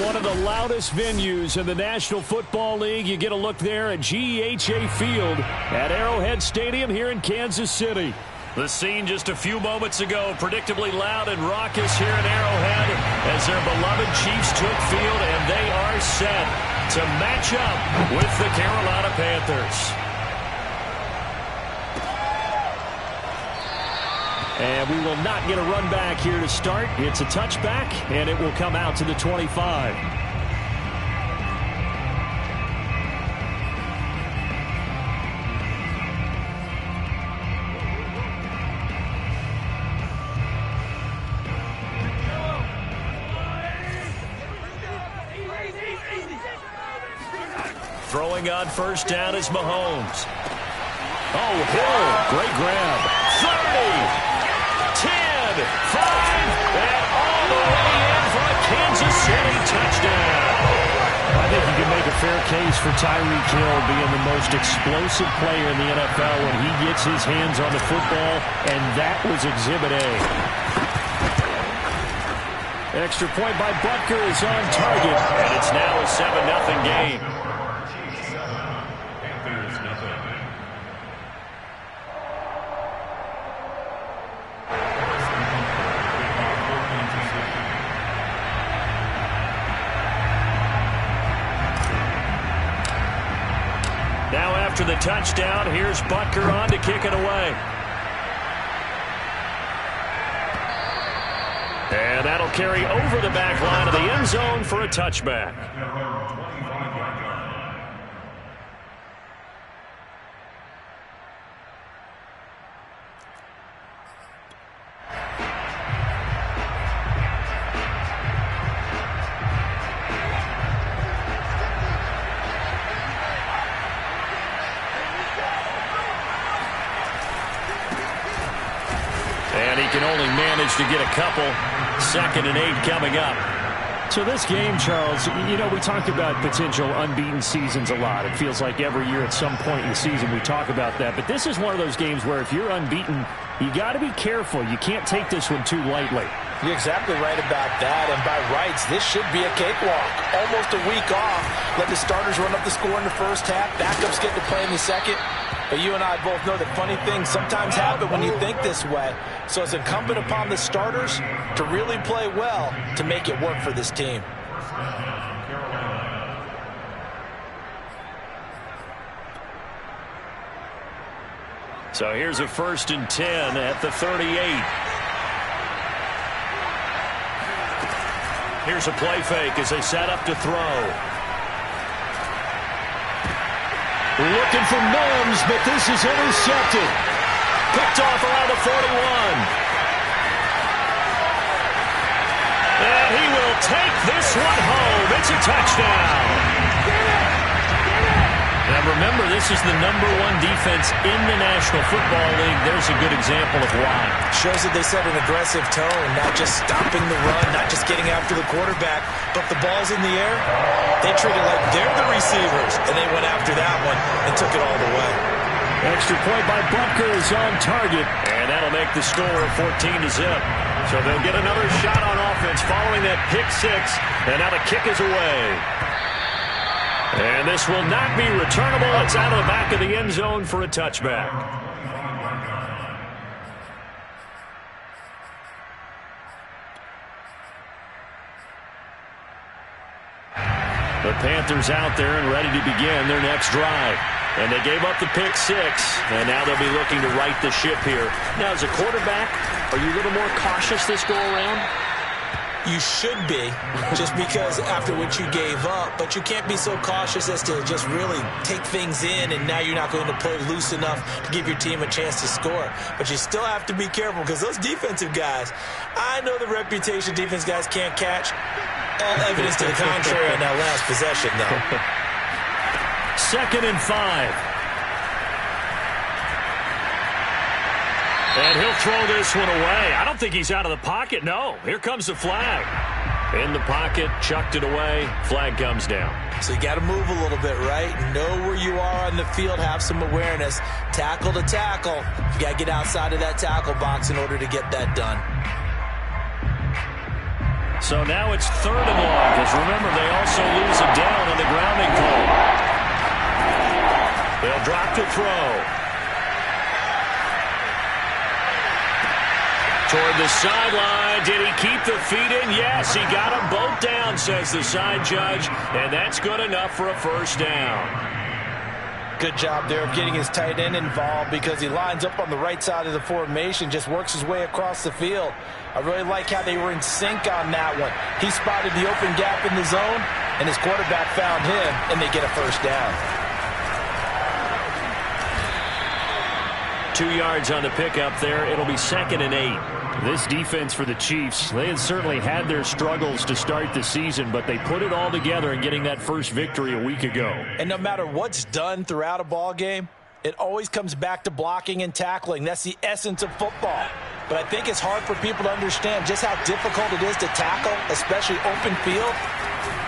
one of the loudest venues in the National Football League. You get a look there at GEHA Field at Arrowhead Stadium here in Kansas City. The scene just a few moments ago, predictably loud and raucous here at Arrowhead as their beloved Chiefs took field, and they are set to match up with the Carolina Panthers. And we will not get a run back here to start. It's a touchback, and it will come out to the 25. Throwing on first down is Mahomes. Oh, Hill, great grab. 30. 10, 5, and all the way in for a Kansas City touchdown. I think you can make a fair case for Tyreek Hill being the most explosive player in the NFL when he gets his hands on the football, and that was Exhibit A. Extra point by Butker is on target, and it's now a 7-0 game. After the touchdown, here's Butker on to kick it away. And that'll carry over the back line of the end zone for a touchback. Can only manage to get a couple. 2nd and 8 coming up. So this game, Charles, you know, we talk about potential unbeaten seasons a lot. It feels like every year at some point in the season we talk about that. But this is one of those games where if you're unbeaten, you got to be careful. You can't take this one too lightly. You're exactly right about that. And by rights, this should be a cakewalk. Almost a week off. Let the starters run up the score in the first half. Backups get to play in the second. But you and I both know that funny things sometimes happen when you think this way. So it's incumbent upon the starters to really play well to make it work for this team. So here's a 1st and 10 at the 38. Here's a play fake as they set up to throw. Looking for Mims, but this is intercepted. Picked off around the 41. And he will take this one home. It's a touchdown. Now remember, this is the #1 defense in the National Football League. There's a good example of why. Shows that they set an aggressive tone, not just stopping the run, not just getting after the quarterback, but the ball's in the air. They treat it like they're the receivers, and they went after that one and took it all the way. Extra point by Butker is on target, and that'll make the score 14-0. So they'll get another shot on offense following that pick six, and now the kick is away. And this will not be returnable. It's out of the back of the end zone for a touchback. The Panthers out there and ready to begin their next drive. And they gave up the pick six, and now they'll be looking to right the ship here. Now, as a quarterback, are you a little more cautious this go-around? You should be, just because after what you gave up, but you can't be so cautious as to just really take things in, and now you're not going to play loose enough to give your team a chance to score. But you still have to be careful, because those defensive guys, I know the reputation defense guys can't catch. All evidence to the contrary in that last possession, though. 2nd and 5. And he'll throw this one away. I don't think he's out of the pocket. No, here comes the flag. In the pocket, chucked it away. Flag comes down. So you got to move a little bit, right? Know where you are on the field. Have some awareness. Tackle to tackle. You got to get outside of that tackle box in order to get that done. So now it's 3rd and long, because remember, they also lose a down on the grounding call. They'll drop to throw. Toward the sideline. Did he keep the feet in? Yes, he got them both down, says the side judge, and that's good enough for a first down. Good job there of getting his tight end involved because he lines up on the right side of the formation, just works his way across the field. I really like how they were in sync on that one. He spotted the open gap in the zone, and his quarterback found him, and they get a first down. 2 yards on the pickup there. It'll be 2nd and 8. This defense for the Chiefs, they had certainly had their struggles to start the season, but they put it all together in getting that first victory a week ago. And no matter what's done throughout a ball game, it always comes back to blocking and tackling. That's the essence of football. But I think it's hard for people to understand just how difficult it is to tackle, especially open field.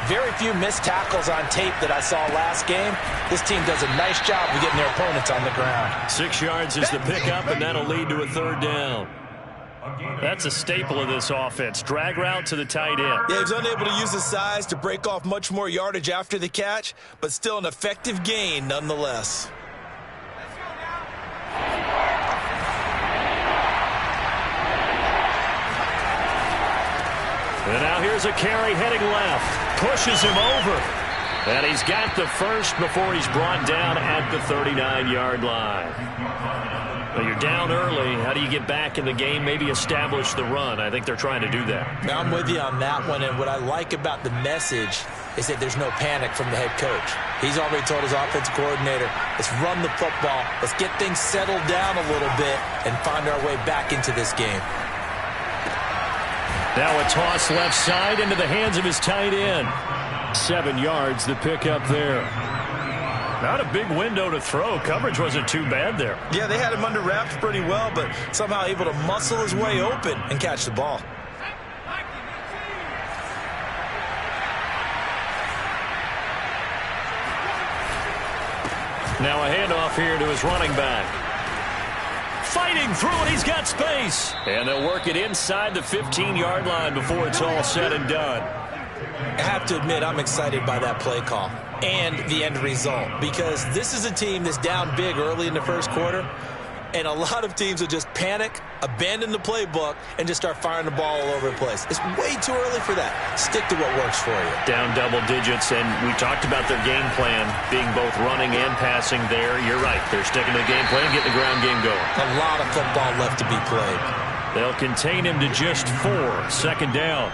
Very few missed tackles on tape that I saw last game. This team does a nice job of getting their opponents on the ground. 6 yards is the pickup, and that'll lead to a 3rd down. That's a staple of this offense. Drag route to the tight end. Yeah, he's unable to use his size to break off much more yardage after the catch, but still an effective gain nonetheless. And now here's a carry heading left. Pushes him over. And he's got the first before he's brought down at the 39-yard line. Well, you're down early. How do you get back in the game? Maybe establish the run. I think they're trying to do that. Now, I'm with you on that one, and what I like about the message is that there's no panic from the head coach. He's already told his offensive coordinator, let's run the football, let's get things settled down a little bit and find our way back into this game. Now a toss left side into the hands of his tight end. 7 yards, the pickup there. Not a big window to throw. Coverage wasn't too bad there. Yeah, they had him under wraps pretty well, but somehow able to muscle his way open and catch the ball. Now a handoff here to his running back. Fighting through it, he's got space. And they'll work it inside the 15-yard line before it's all said and done. I have to admit, I'm excited by that play call and the end result because this is a team that's down big early in the first quarter, and a lot of teams will just panic, abandon the playbook, and just start firing the ball all over the place. It's way too early for that. Stick to what works for you. Down double digits, and we talked about their game plan being both running and passing there. You're right. They're sticking to the game plan, getting the ground game going. A lot of football left to be played. They'll contain him to just 4. 2nd down.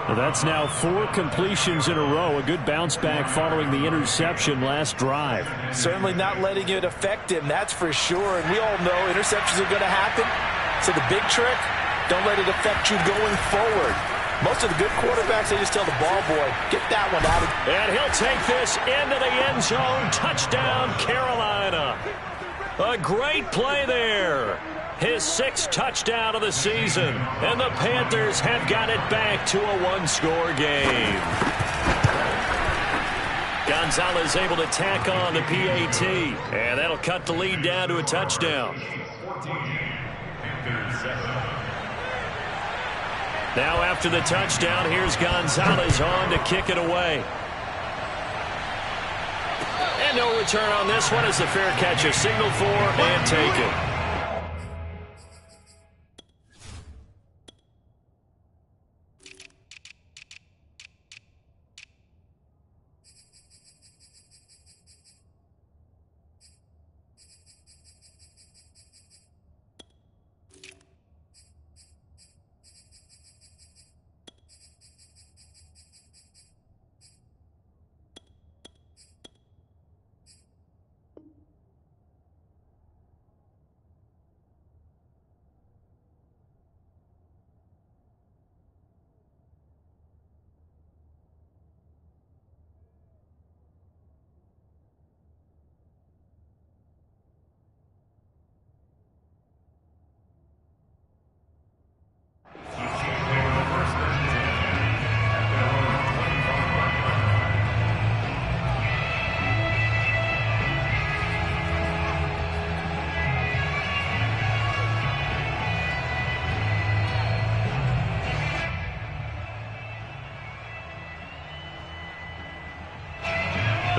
Well, that's now 4 completions in a row. A good bounce back following the interception last drive. Certainly not letting it affect him, that's for sure. And we all know interceptions are going to happen. So the big trick, don't let it affect you going forward. Most of the good quarterbacks, they just tell the ball boy, get that one out of. And he'll take this into the end zone. Touchdown, Carolina. A great play there. His 6th touchdown of the season. And the Panthers have got it back to a 1-score game. Gonzalez able to tack on the PAT. And that'll cut the lead down to a touchdown. Now after the touchdown, here's Gonzalez on to kick it away. And no return on this one as the fair catch is signaled for and taken.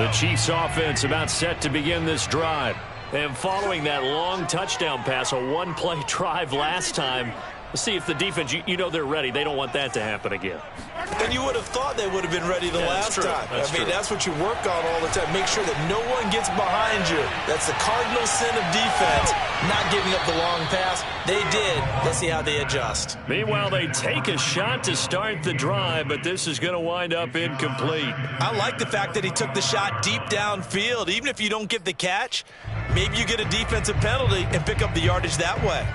The Chiefs offense about set to begin this drive. And following that long touchdown pass, a one-play drive last time, let's see if the defense, you know they're ready. They don't want that to happen again. And you would have thought they would have been ready the last time. That's what you work on all the time. Make sure that no one gets behind you. That's the cardinal sin of defense, not giving up the long pass. They did. Let's see how they adjust. Meanwhile, they take a shot to start the drive, but this is going to wind up incomplete. I like the fact that he took the shot deep downfield. Even if you don't get the catch, maybe you get a defensive penalty and pick up the yardage that way.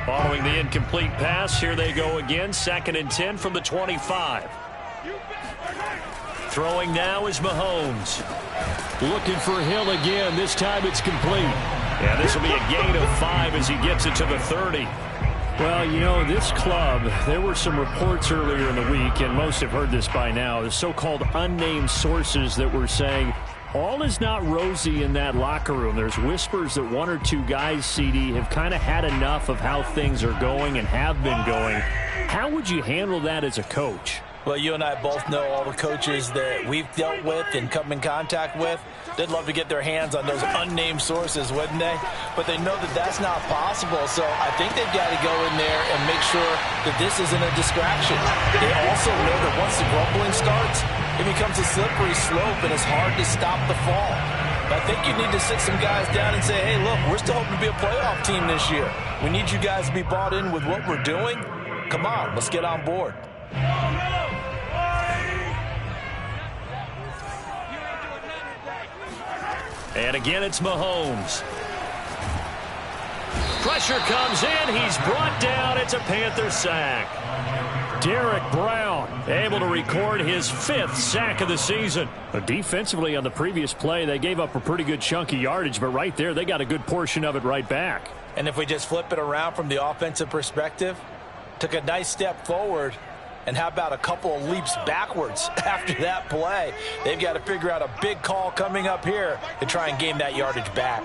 Following the incomplete pass, here they go again. 2nd and 10 from the 25. Throwing now is Mahomes. Looking for Hill again. This time it's complete. Yeah, this will be a gain of 5 as he gets it to the 30. Well, you know, this club, there were some reports earlier in the week, and most have heard this by now, the so-called unnamed sources that were saying all is not rosy in that locker room. There's whispers that 1 or 2 guys, CD, have kind of had enough of how things are going and have been going. How would you handle that as a coach? Well, you and I both know all the coaches that we've dealt with and come in contact with. They'd love to get their hands on those unnamed sources, wouldn't they? But they know that that's not possible, so I think they've got to go in there and make sure that this isn't a distraction. They also know that once the grumbling starts, it becomes a slippery slope, and it's hard to stop the fall. But I think you need to sit some guys down and say, hey, look, we're still hoping to be a playoff team this year. We need you guys to be bought in with what we're doing. Come on, let's get on board. And again, it's Mahomes. Pressure comes in. He's brought down. It's a Panther sack. Derek Brown able to record his 5th sack of the season. But defensively on the previous play, they gave up a pretty good chunk of yardage, but right there, they got a good portion of it right back. And if we just flip it around from the offensive perspective, took a nice step forward, and how about a couple of leaps backwards after that play? They've got to figure out a big call coming up here to try and gain that yardage back.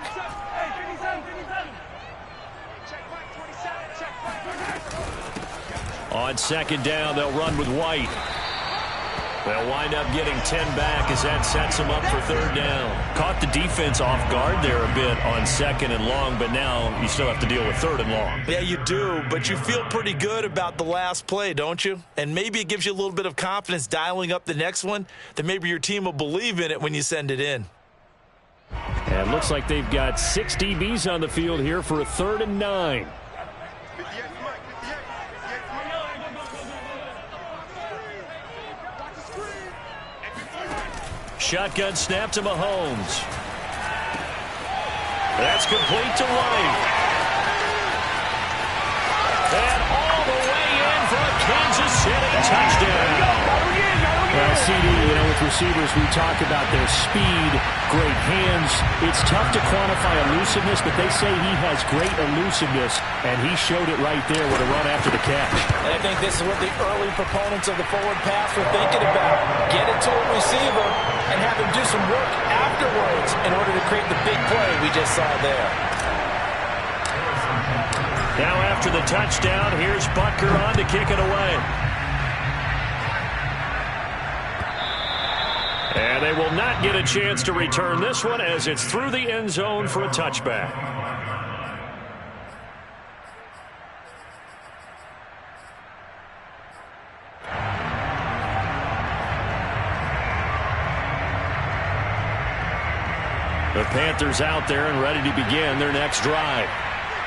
On 2nd down, they'll run with White. They'll wind up getting 10 back as that sets them up for 3rd down. Caught the defense off guard there a bit on 2nd and long, but now you still have to deal with 3rd and long. Yeah, you do, but you feel pretty good about the last play, don't you? And maybe it gives you a little bit of confidence dialing up the next one, that maybe your team will believe in it when you send it in. And it looks like they've got 6 DBs on the field here for a 3rd and 9. Shotgun snap to Mahomes. That's complete to White. And all the way in for a Kansas City touchdown. Well, CD, you know, with receivers, we talk about their speed, great hands. It's tough to quantify elusiveness, but they say he has great elusiveness, and he showed it right there with a run after the catch. And I think this is what the early proponents of the forward pass were thinking about. Get it to a receiver and have him do some work afterwards in order to create the big play we just saw there. Now after the touchdown, here's Butker on to kick it away. And they will not get a chance to return this one as it's through the end zone for a touchback. The Panthers out there and ready to begin their next drive.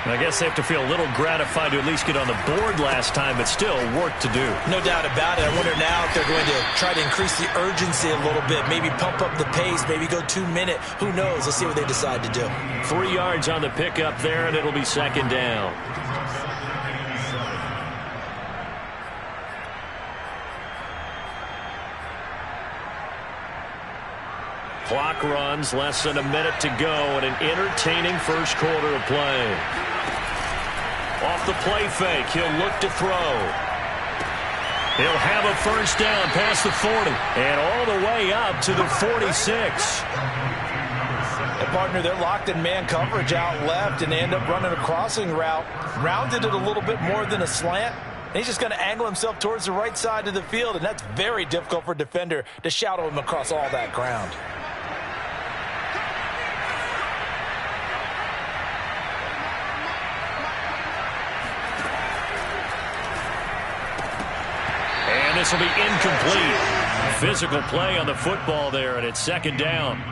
And I guess they have to feel a little gratified to at least get on the board last time, but still work to do. No doubt about it. I wonder now if they're going to try to increase the urgency a little bit, maybe pump up the pace, maybe go 2-minute. Who knows? Let's see what they decide to do. 3 yards on the pickup there, and it'll be 2nd down. Clock runs, less than a minute to go, and an entertaining first quarter of play. Off the play fake, he'll look to throw. He'll have a first down past the 40, and all the way up to the 46. And partner, they're locked in man coverage out left, and they end up running a crossing route. Rounded it a little bit more than a slant. And he's just going to angle himself towards the right side of the field, and that's very difficult for a defender to shadow him across all that ground. And this will be incomplete. Physical play on the football there, and it's second down.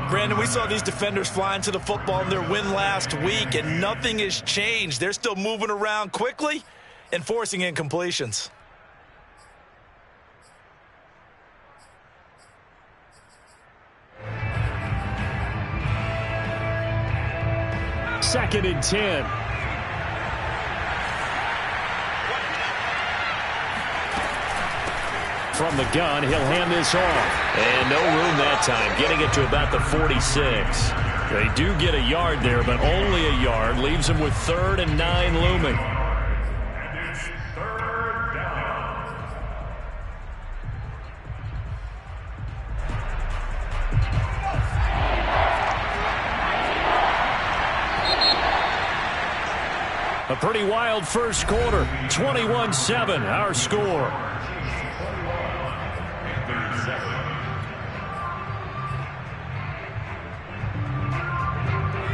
Brandon, we saw these defenders flying to the football in their win last week, and nothing has changed. They're still moving around quickly and forcing incompletions. Second and 10. From the gun, he'll hand this off. And no room that time, getting it to about the 46. They do get a yard there, but only a yard. Leaves them with 3rd and 9 looming. And it's 3rd down. A pretty wild first quarter. 21-7, our score.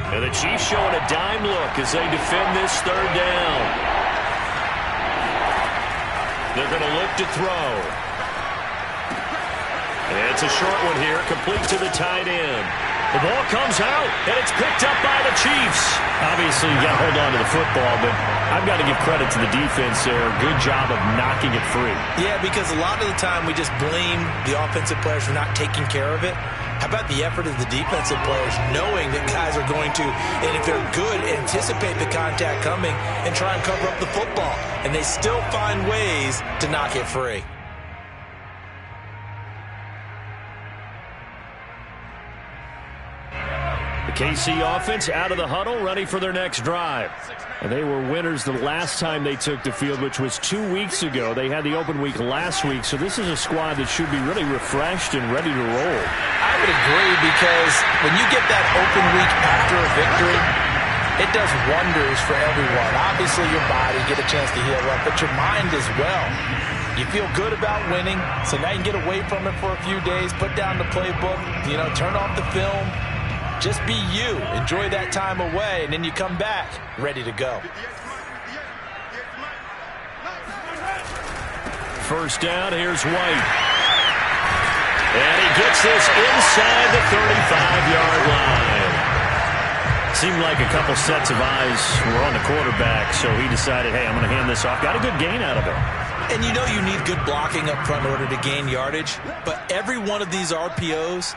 And the Chiefs showing a dime look as they defend this 3rd down. They're going to look to throw. And it's a short one here, complete to the tight end. The ball comes out, and it's picked up by the Chiefs. Obviously, you got to hold on to the football, but I've got to give credit to the defense there. Good job of knocking it free. Yeah, because a lot of the time we just blame the offensive players for not taking care of it. How about the effort of the defensive players knowing that guys are going to, and if they're good, anticipate the contact coming and try and cover up the football. And they still find ways to knock it free. The KC offense out of the huddle, ready for their next drive. And they were winners the last time they took the field, which was 2 weeks ago. They had the open week last week, so this is a squad that should be really refreshed and ready to roll. I would agree, because when you get that open week after a victory, it does wonders for everyone. Obviously, your body get a chance to heal up, but your mind as well. You feel good about winning, so now you can get away from it for a few days, put down the playbook, turn off the film. Just be you. Enjoy that time away, and then you come back ready to go. First down, here's White. And he gets this inside the 35-yard line. Seemed like a couple sets of eyes were on the quarterback, so he decided, hey, I'm going to hand this off. Got a good gain out of it. And you know you need good blocking up front in order to gain yardage, but every one of these RPOs,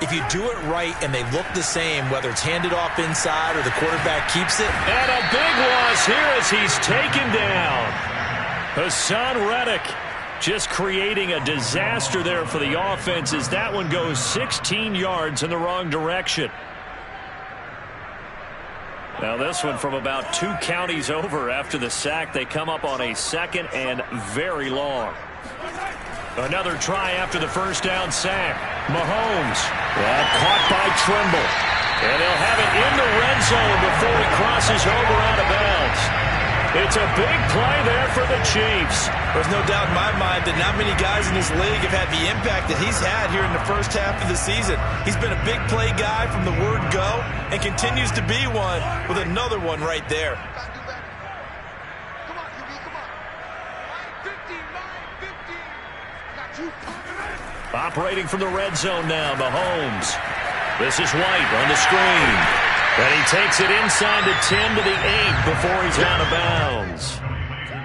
if you do it right and they look the same, whether it's handed off inside or the quarterback keeps it. And a big loss here as he's taken down. Hassan Reddick just creating a disaster there for the offense as that one goes 16 yards in the wrong direction. Now this one from about 2 counties over after the sack. They come up on a 2nd and very long. Another try after the first down sack. Mahomes caught by Trimble. And they'll have it in the red zone before he crosses over out of bounds. It's a big play there for the Chiefs. There's no doubt in my mind that not many guys in this league have had the impact that he's had here in the first half of the season. He's been a big play guy from the word go and continues to be one with another one right there. Operating from the red zone now, Mahomes. This is White on the screen. And he takes it inside the 10 to the 8 before he's out of bounds.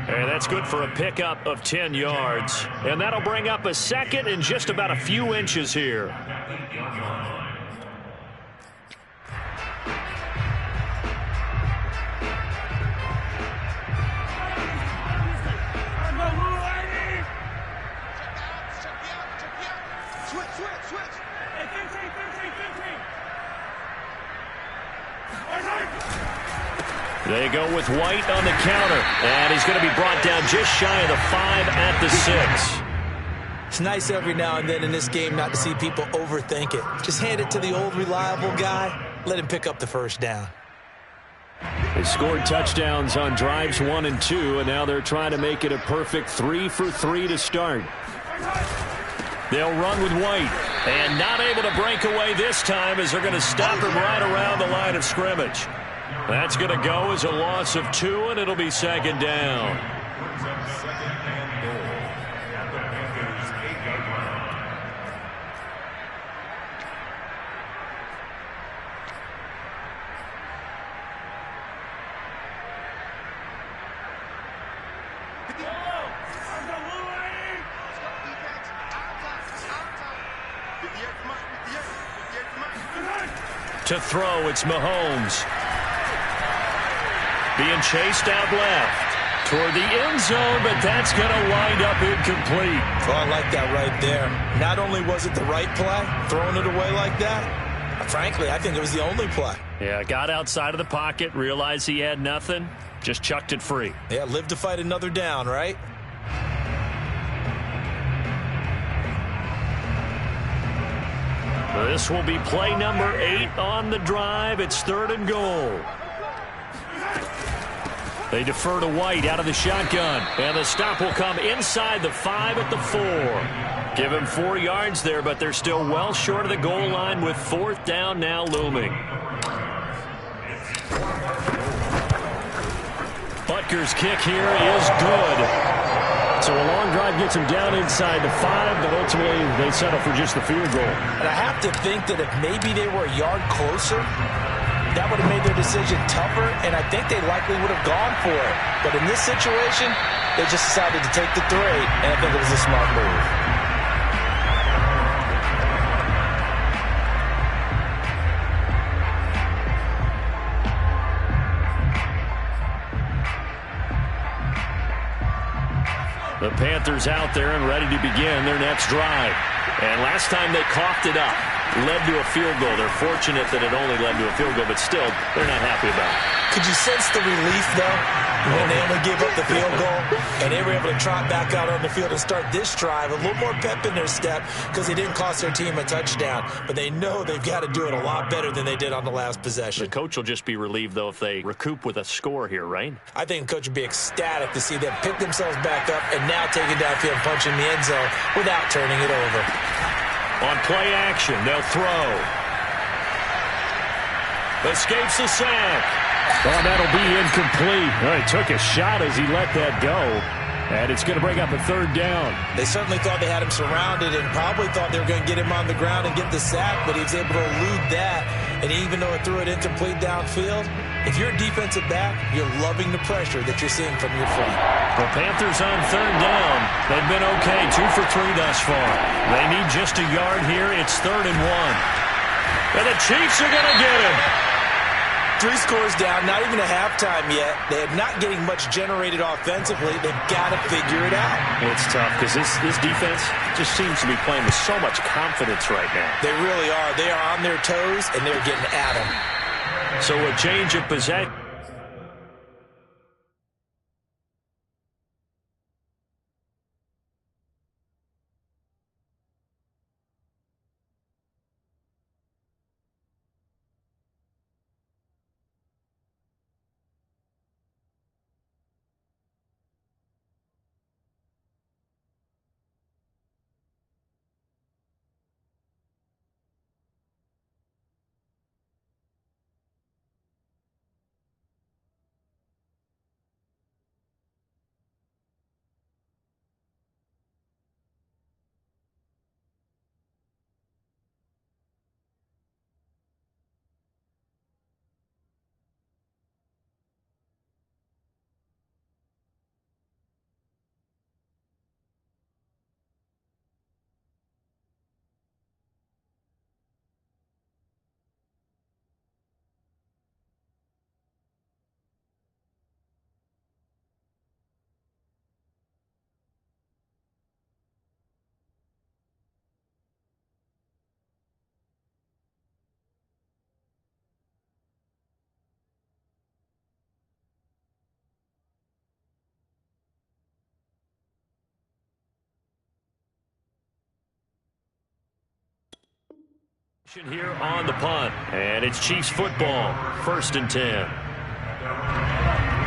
And that's good for a pickup of 10 yards. And that'll bring up a 2nd and just about a few inches here. They go with White on the counter, and he's going to be brought down just shy of the 5 at the 6. It's nice every now and then in this game not to see people overthink it. Just hand it to the old reliable guy, let him pick up the first down. They scored touchdowns on drives 1 and 2, and now they're trying to make it a perfect 3 for 3 to start. They'll run with White. And not able to break away this time as they're going to stop him right around the line of scrimmage. That's going to go as a loss of 2, and it'll be second down. To throw, it's Mahomes. Being chased out left toward the end zone, but that's going to wind up incomplete. Oh, I like that right there. Not only was it the right play, throwing it away like that, frankly, I think it was the only play. Yeah, got outside of the pocket, realized he had nothing, just chucked it free. Yeah, live to fight another down, right? This will be play number 8 on the drive. It's 3rd and goal. They defer to White out of the shotgun. And the stop will come inside the 5 at the 4. Give him 4 yards there, but they're still well short of the goal line with 4th down now looming. Butker's kick here is good. So a long drive gets him down inside the 5, but ultimately they settle for just the field goal. And I have to think that if maybe they were a yard closer, that would have made their decision tougher, and I think they likely would have gone for it. But in this situation, they just decided to take the 3, and I think it was a smart move. The Panthers out there and ready to begin their next drive. And last time they coughed it up, led to a field goal. They're fortunate that it only led to a field goal, but still, they're not happy about it. Could you sense the relief, though, when they only gave up the field goal and they were able to trot back out on the field and start this drive? A little more pep in their step because they didn't cost their team a touchdown. But they know they've got to do it a lot better than they did on the last possession. The coach will just be relieved, though, if they recoup with a score here, right? I think the coach would be ecstatic to see them pick themselves back up and now take it downfield and punch in the end zone without turning it over. On play action, they'll throw. Escapes the sack. Oh, that'll be incomplete. Well, he took a shot as he let that go. And it's going to bring up a 3rd down. They certainly thought they had him surrounded and probably thought they were going to get him on the ground and get the sack, but he was able to elude that. And even though it threw it incomplete downfield, if you're a defensive back, you're loving the pressure that you're seeing from your front. The Panthers on 3rd down. They've been okay, 2 for 3 thus far. They need just a yard here. It's 3rd and 1. And the Chiefs are going to get him. 3 scores down, not even a halftime yet. They're not getting much generated offensively. They've got to figure it out. It's tough because this defense just seems to be playing with so much confidence right now. They really are. They are on their toes, and they're getting at them. So a change of possession. Here on the punt, and it's Chiefs football, 1st and 10.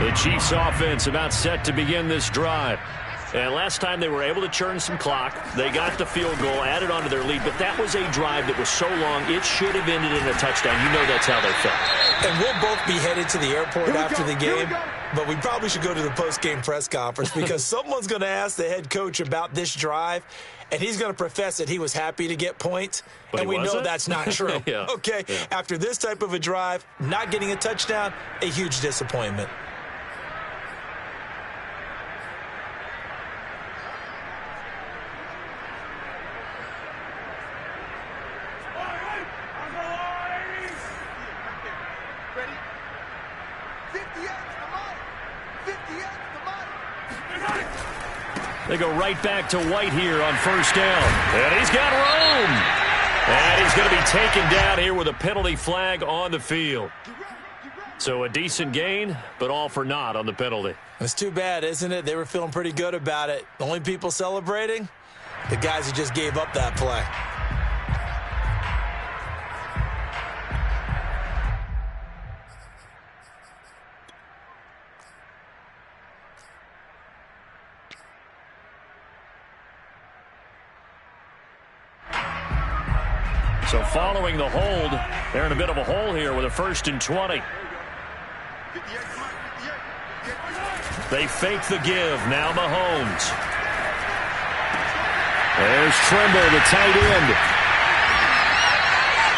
The Chiefs offense about set to begin this drive. And last time they were able to churn some clock. They got the field goal, added on to their lead, but that was a drive that was so long, it should have ended in a touchdown. You know that's how they felt. And we'll both be headed to the airport after the game, but we probably should go to the post-game press conference because someone's going to ask the head coach about this drive, and he's going to profess that he was happy to get points, and we know that's not true. Yeah. Okay, yeah. After this type of a drive, not getting a touchdown, a huge disappointment. They go right back to White here on first down. And he's got room. And he's going to be taken down here with a penalty flag on the field. So a decent gain, but all for naught on the penalty. It's too bad, isn't it? They were feeling pretty good about it. The only people celebrating? The guys who just gave up that play. So following the hold, they're in a bit of a hole here with a 1st and 20. They fake the give. Now Mahomes. There's Trimble, the tight end.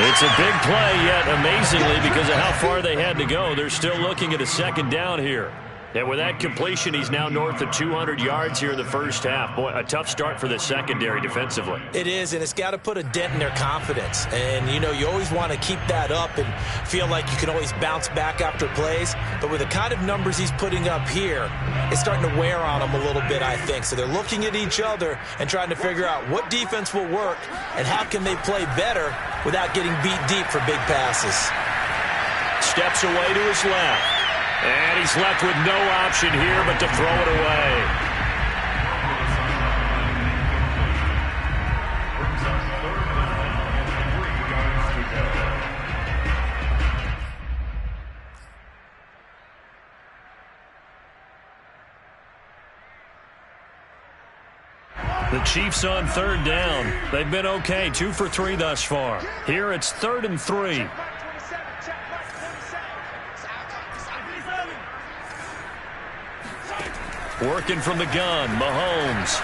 It's a big play, yet amazingly, because of how far they had to go, they're still looking at a 2nd down here. And with that completion, he's now north of 200 yards here in the first half. Boy, a tough start for the secondary defensively. It is, and it's got to put a dent in their confidence. And, you know, you always want to keep that up and feel like you can always bounce back after plays. But with the kind of numbers he's putting up here, it's starting to wear on them a little bit, I think. So they're looking at each other and trying to figure out what defense will work and how can they play better without getting beat deep for big passes. Steps away to his left. And he's left with no option here but to throw it away. The Chiefs on 3rd down. They've been okay, 2 for 3 thus far. Here it's 3rd and 3. Working from the gun, Mahomes.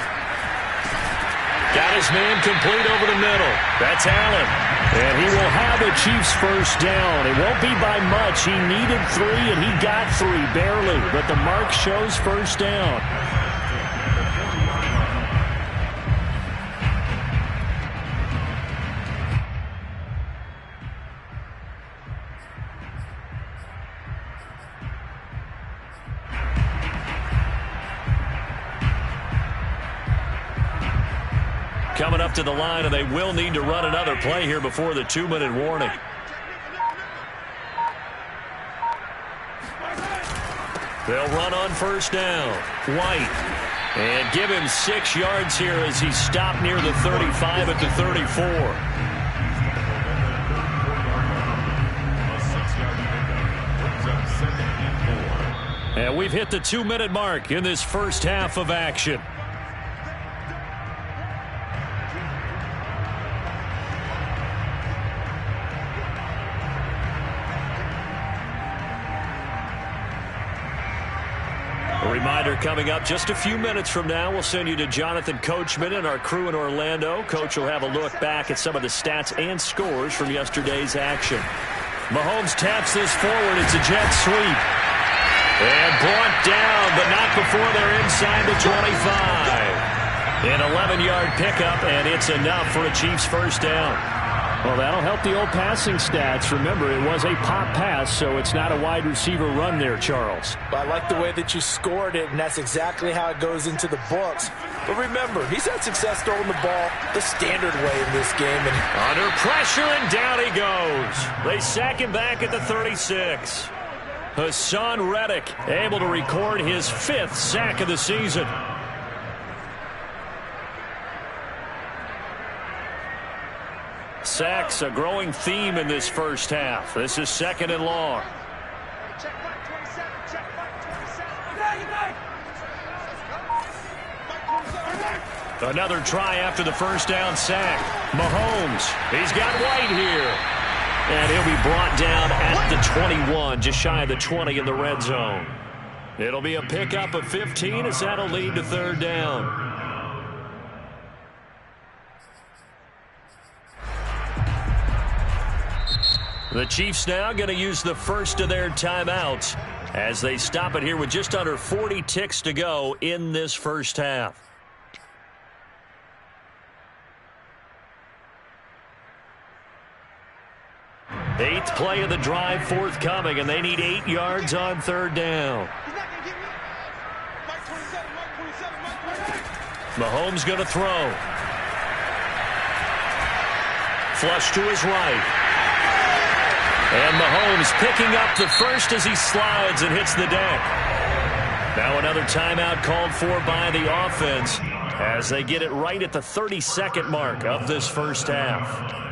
Got his man complete over the middle. That's Allen. And he will have the Chiefs 1st down. It won't be by much. He needed 3, and he got 3, barely. But the mark shows 1st down. Coming up to the line, and they will need to run another play here before the 2-minute warning. They'll run on 1st down. White. And give him 6 yards here as he stopped near the 35 at the 34. And we've hit the 2-minute mark in this first half of action. A reminder coming up just a few minutes from now, we'll send you to Jonathan Coachman and our crew in Orlando. Coach will have a look back at some of the stats and scores from yesterday's action. Mahomes taps this forward. It's a jet sweep. And brought down, but not before they're inside the 25. An 11-yard pickup, and it's enough for a Chiefs 1st down. Well, that'll help the old passing stats. Remember, it was a pop pass, so it's not a wide receiver run there, Charles. I like the way that you scored it, and that's exactly how it goes into the books. But remember, he's had success throwing the ball the standard way in this game. And under pressure, and down he goes. They sack him back at the 36. Hassan Reddick able to record his 5th sack of the season. Sacks, a growing theme in this first half. This is 2nd and long. Another try after the first down sack. Mahomes, he's got White here. And he'll be brought down at the 21, just shy of the 20 in the red zone. It'll be a pickup of 15 as that'll lead to third down. The Chiefs now going to use the first of their timeouts as they stop it here with just under 40 ticks to go in this first half. Eighth play of the drive forthcoming, and they need 8 yards on third down. Mahomes going to throw. Flush to his right. And Mahomes picking up the first as he slides and hits the deck. Now another timeout called for by the offense as they get it right at the 32nd mark of this first half.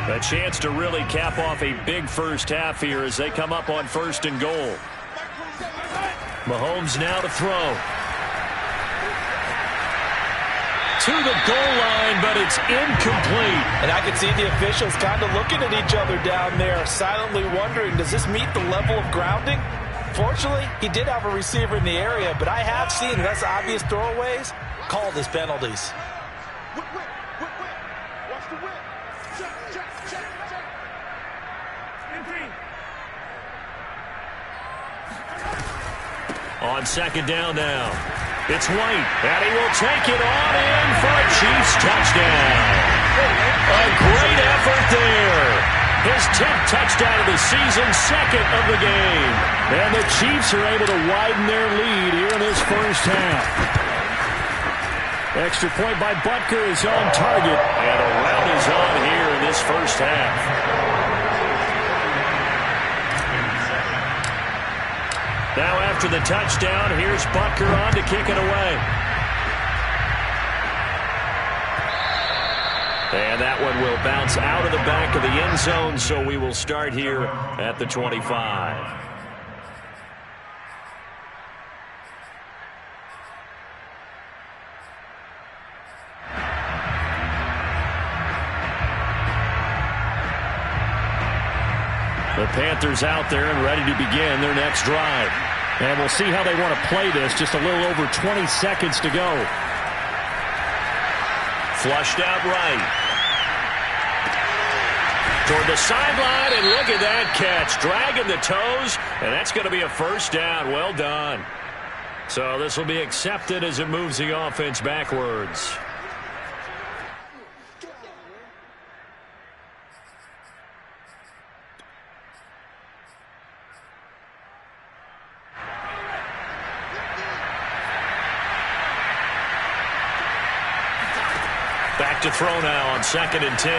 A chance to really cap off a big first half here as they come up on 1st and goal. Mahomes now to throw. To the goal line, but it's incomplete. And I can see the officials kind of looking at each other down there, silently wondering, does this meet the level of grounding? Fortunately, he did have a receiver in the area, but I have seen less obvious throwaways called as penalties. Watch the whip. Check. On second down now. It's White, and he will take it on in for a Chiefs touchdown. A great effort there. His 10th touchdown of the season, 2nd of the game. And the Chiefs are able to widen their lead here in this first half. Extra point by Butker is on target, and a rout is on here in this first half. Now after the touchdown, here's Butker on to kick it away. And that one will bounce out of the back of the end zone, so we will start here at the 25. The Panthers out there and ready to begin their next drive. And we'll see how they want to play this. Just a little over 20 seconds to go. Flushed out right. Toward the sideline, and look at that catch. Dragging the toes, and that's going to be a first down. Well done. So this will be accepted as it moves the offense backwards. To throw now on 2nd and 10.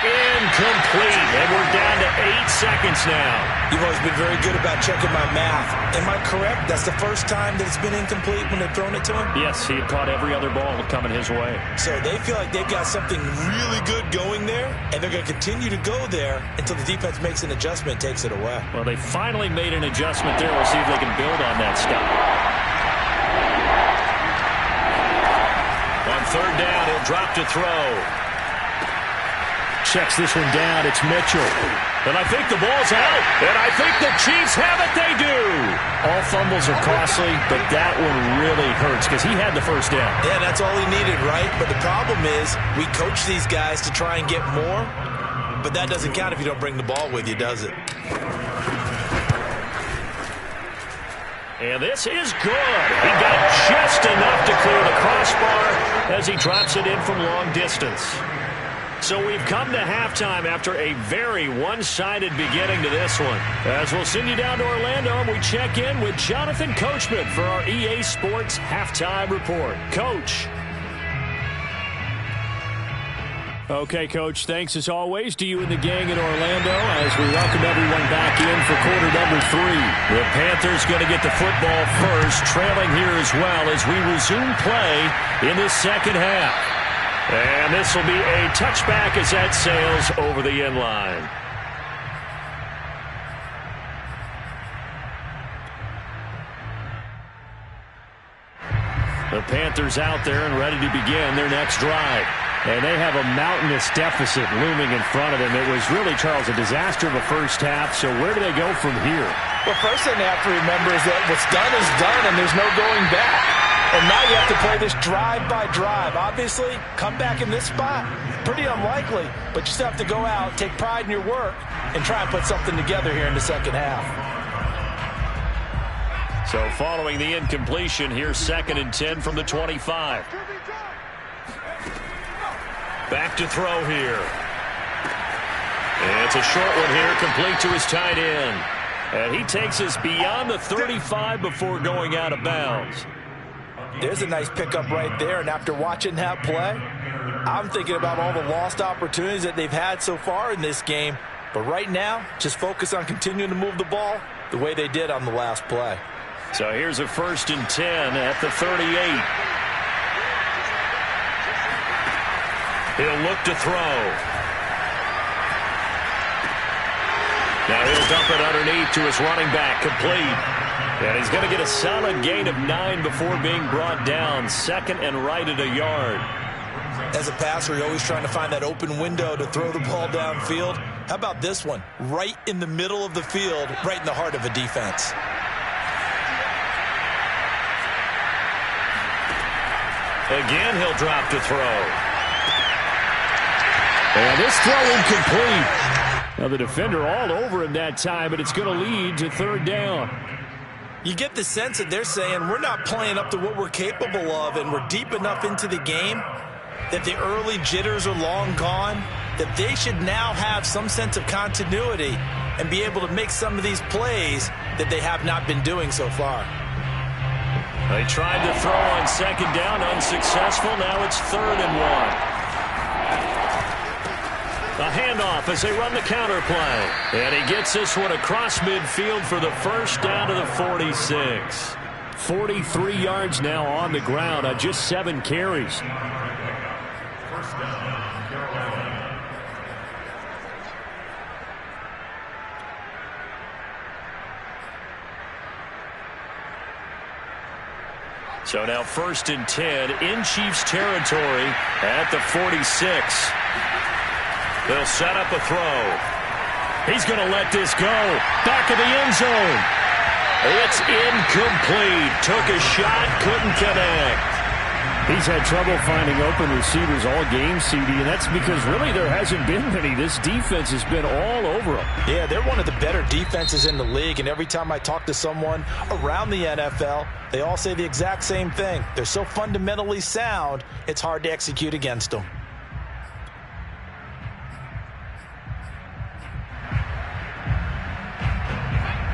Incomplete, and we're down to 8 seconds now. You've always been very good about checking my math. Am I correct? That's the first time that it's been incomplete when they've thrown it to him? Yes, he had caught every other ball coming his way. So they feel like they've got something really good going there, and they're going to continue to go there until the defense makes an adjustment and takes it away. Well, they finally made an adjustment there. We'll see if they can build on that stuff. On third down, he'll drop to throw. Checks this one down. It's Mitchell. And I think the ball's out. And I think the Chiefs have it. They do. All fumbles are costly, but that one really hurts because he had the first down. Yeah, that's all he needed, right? But the problem is we coach these guys to try and get more, but that doesn't count if you don't bring the ball with you, does it? And this is good. He got just enough to clear the crossbar as he drops it in from long distance. So we've come to halftime after a very one-sided beginning to this one. As we'll send you down to Orlando, and we check in with Jonathan Coachman for our EA Sports Halftime Report. Coach. Okay, Coach, thanks as always to you and the gang in Orlando as we welcome everyone back in for quarter number 3. The Panthers going to get the football first, trailing here as well as we resume play in the second half. And this will be a touchback as that sails over the end line. The Panthers out there and ready to begin their next drive. And they have a mountainous deficit looming in front of them. It was really, Charles, a disaster in the first half. So where do they go from here? Well, first thing they have to remember is that what's done is done, and there's no going back. And now you have to play this drive by drive. Obviously, come back in this spot, pretty unlikely. But you still have to go out, take pride in your work, and try and put something together here in the second half. So following the incompletion, here's 2nd and 10 from the 25. Back to throw here. And it's a short one here, complete to his tight end. And he takes us beyond the 35 before going out of bounds. There's a nice pickup right there, and after watching that play, I'm thinking about all the lost opportunities that they've had so far in this game. But right now, just focus on continuing to move the ball the way they did on the last play. So here's a 1st and 10 at the 38. He'll look to throw. Now he'll dump it underneath to his running back, complete. And he's going to get a solid gain of 9 before being brought down. 2nd and right at a yard. As a passer, you're always trying to find that open window to throw the ball downfield. How about this one? Right in the middle of the field, right in the heart of a defense. Again, he'll drop to throw. And this throw incomplete. Now the defender all over him that time, but it's going to lead to 3rd down. You get the sense that they're saying we're not playing up to what we're capable of, and we're deep enough into the game that the early jitters are long gone, that they should now have some sense of continuity and be able to make some of these plays that they have not been doing so far. They tried to throw on 2nd down, unsuccessful. Now it's 3rd and 1. A handoff as they run the counter play. And he gets this one across midfield for the 1st down to the 46. 43 yards now on the ground on just 7 carries. So now 1st and 10 in Chiefs territory at the 46. They'll set up a throw. He's going to let this go. Back of the end zone. It's incomplete. Took a shot, couldn't connect. He's had trouble finding open receivers all game, CD, and that's because really there hasn't been many. This defense has been all over him. Yeah, they're one of the better defenses in the league, and every time I talk to someone around the NFL, they all say the exact same thing. They're so fundamentally sound, it's hard to execute against them.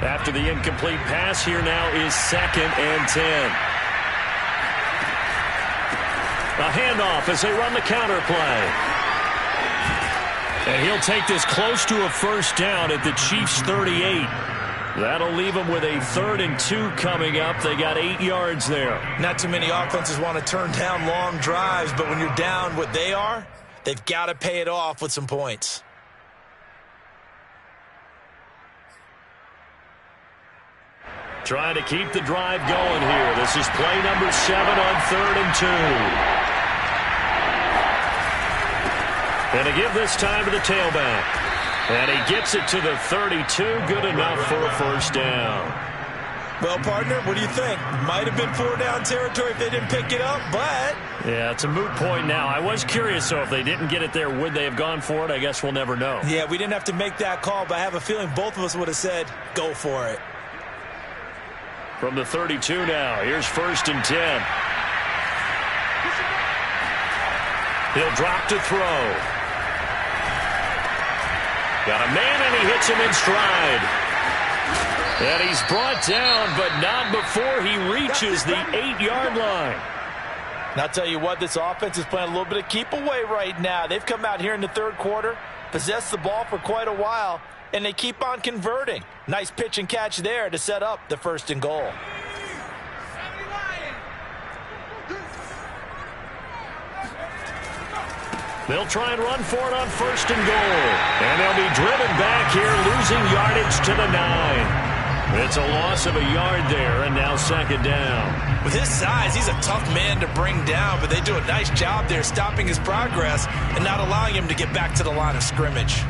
After the incomplete pass, here now is 2nd and 10. A handoff as they run the counter play. And he'll take this close to a 1st down at the Chiefs' 38. That'll leave them with a 3rd and 2 coming up. They got 8 yards there. Not too many offenses want to turn down long drives, but when you're down what they are, they've got to pay it off with some points. Trying to keep the drive going here. This is play number 7 on 3rd and 2. And to give this time to the tailback. And he gets it to the 32. Good enough for a 1st down. Well, partner, what do you think? Might have been 4-down territory if they didn't pick it up, but... Yeah, it's a moot point now. I was curious, so if they didn't get it there, would they have gone for it? I guess we'll never know. Yeah, we didn't have to make that call, but I have a feeling both of us would have said, go for it. From the 32 now, here's 1st and 10. He'll drop to throw. Got a man, and he hits him in stride. And he's brought down, but not before he reaches the 8-yard line. And I'll tell you what, this offense is playing a little bit of keep away right now. They've come out here in the 3rd quarter, possessed the ball for quite a while, and they keep on converting. Nice pitch and catch there to set up the 1st and goal. They'll try and run for it on 1st and goal. And they'll be driven back here, losing yardage to the 9. It's a loss of a yard there, and now 2nd down. With his size, he's a tough man to bring down, but they do a nice job there stopping his progress and not allowing him to get back to the line of scrimmage.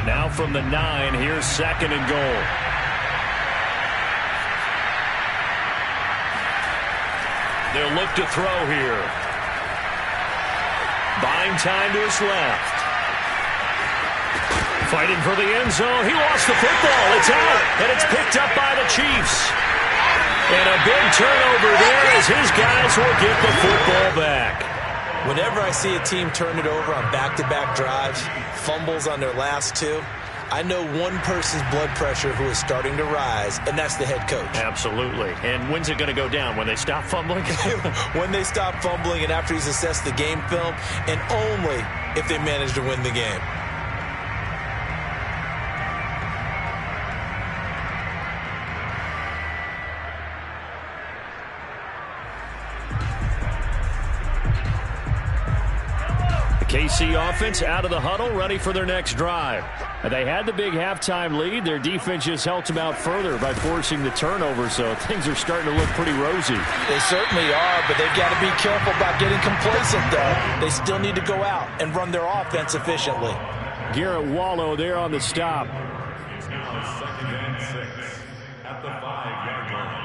Now from the 9, here's 2nd and goal. They'll look to throw here. Buying time to his left. Fighting for the end zone. He lost the football. It's out, and it's picked up by the Chiefs. And a big turnover there as his guys will get the football back. Whenever I see a team turn it over on back-to-back drives, fumbles on their last 2, I know one person's blood pressure who is starting to rise, and that's the head coach. Absolutely. And when's it going to go down? When they stop fumbling? When they stop fumbling and after he's assessed the game film, and only if they manage to win the game. KC offense out of the huddle, ready for their next drive. And they had the big halftime lead. Their defense just helped them out further by forcing the turnover, so things are starting to look pretty rosy. They certainly are, but they've got to be careful about getting complacent, though. They still need to go out and run their offense efficiently. Garrett Wallow there on the stop. It's now 2nd and 6 at the 5-yard line.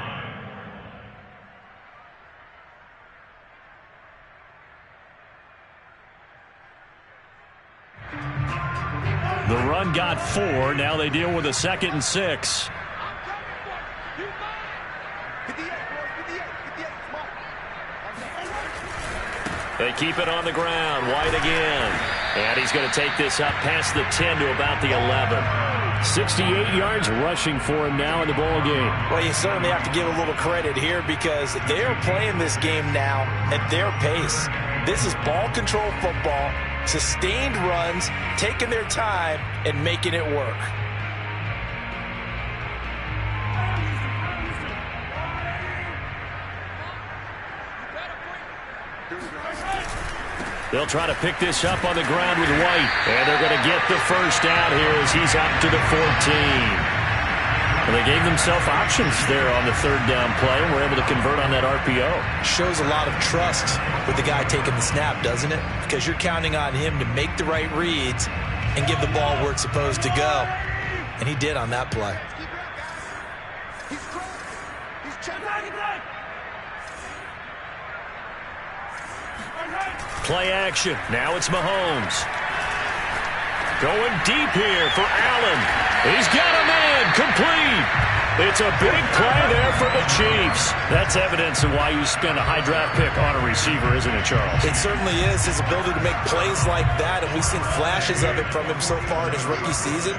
The run got 4. Now they deal with a 2nd and 6. They keep it on the ground. White again. And he's going to take this up past the 10 to about the 11. 68 yards rushing for him now in the ball game. Well, you certainly have to give a little credit here because they're playing this game now at their pace. This is ball control football, sustained runs, taking their time, and making it work. They'll try to pick this up on the ground with White. And they're going to get the first down here as he's out to the 14. And they gave themselves options there on the 3rd down play and were able to convert on that RPO. Shows a lot of trust with the guy taking the snap, doesn't it? Because you're counting on him to make the right reads and give the ball where it's supposed to go. And he did on that play. Play action. Now it's Mahomes. Going deep here for Allen. He's got a man. Complete. It's a big play there for the Chiefs. That's evidence of why you spend a high draft pick on a receiver, isn't it, Charles? It certainly is. His ability to make plays like that, and we've seen flashes of it from him so far in his rookie season.